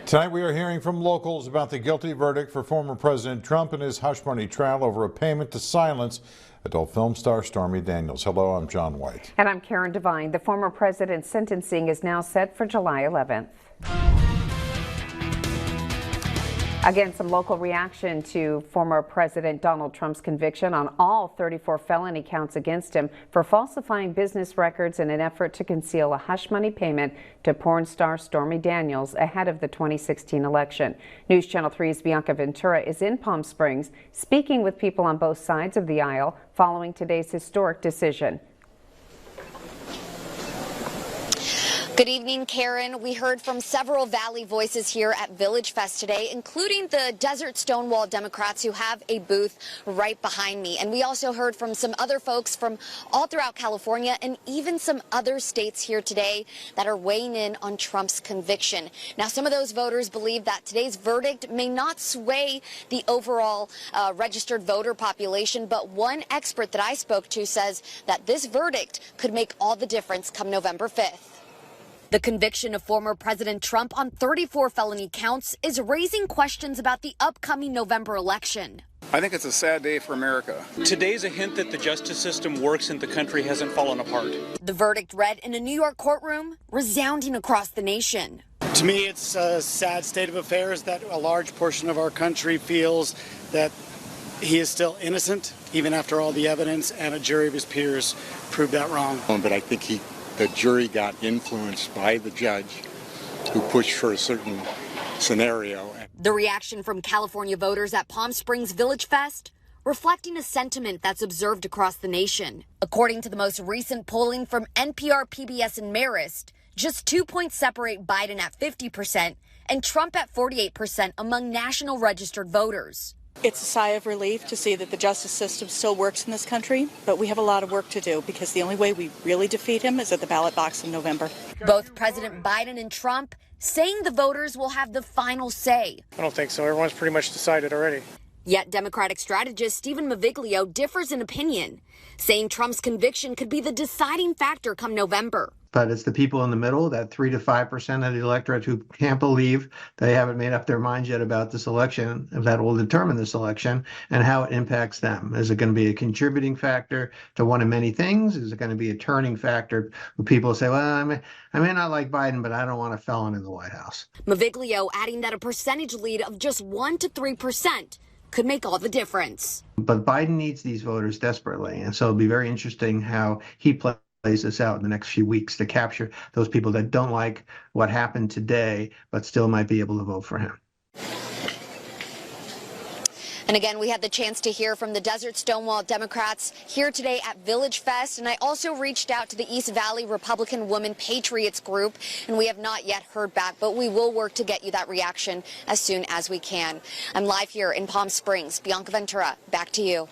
Tonight we are hearing from locals about the guilty verdict for former President Trump and his hush money trial over a payment to silence adult film star Stormy Daniels. Hello, I'm John White. And I'm Karen Devine. The former president's sentencing is now set for July 11th. Again, some local reaction to former President Donald Trump's conviction on all 34 felony counts against him for falsifying business records in an effort to conceal a hush money payment to porn star Stormy Daniels ahead of the 2016 election. News Channel 3's Bianca Ventura is in Palm Springs speaking with people on both sides of the aisle following today's historic decision. Good evening, Karen. We heard from several Valley voices here at Village Fest today, including the Desert Stonewall Democrats who have a booth right behind me. And we also heard from some other folks from all throughout California and even some other states here today that are weighing in on Trump's conviction. Now, some of those voters believe that today's verdict may not sway the overall registered voter population, but one expert that I spoke to says that this verdict could make all the difference come November 5th. The conviction of former President Trump on 34 felony counts is raising questions about the upcoming November election. I think it's a sad day for America. Today's a hint that the justice system works and the country hasn't fallen apart. The verdict read in a New York courtroom, resounding across the nation. To me, it's a sad state of affairs that a large portion of our country feels that he is still innocent, even after all the evidence, and a jury of his peers proved that wrong. But I think the jury got influenced by the judge who pushed for a certain scenario. The reaction from California voters at Palm Springs Village Fest reflecting a sentiment that's observed across the nation. According to the most recent polling from NPR, PBS, and Marist, just 2 points separate Biden at 50% and Trump at 48% among national registered voters. It's a sigh of relief to see that the justice system still works in this country, but we have a lot of work to do because the only way we really defeat him is at the ballot box in November. Both President Biden and Trump saying the voters will have the final say. I don't think so. Everyone's pretty much decided already. Yet Democratic strategist Stephen Maviglio differs in opinion, saying Trump's conviction could be the deciding factor come November. But it's the people in the middle, that 3 to 5% of the electorate who can't believe they haven't made up their minds yet about this election, that will determine this election and how it impacts them. Is it going to be a contributing factor to one of many things? Is it going to be a turning factor where people say, well, I may not like Biden, but I don't want a felon in the White House? Maviglio adding that a percentage lead of just 1 to 3% could make all the difference. But Biden needs these voters desperately. And so it'll be very interesting how he plays this out in the next few weeks to capture those people that don't like what happened today, but still might be able to vote for him. And again, we had the chance to hear from the Desert Stonewall Democrats here today at Village Fest. And I also reached out to the East Valley Republican Women Patriots group, and we have not yet heard back, but we will work to get you that reaction as soon as we can. I'm live here in Palm Springs. Bianca Ventura, back to you.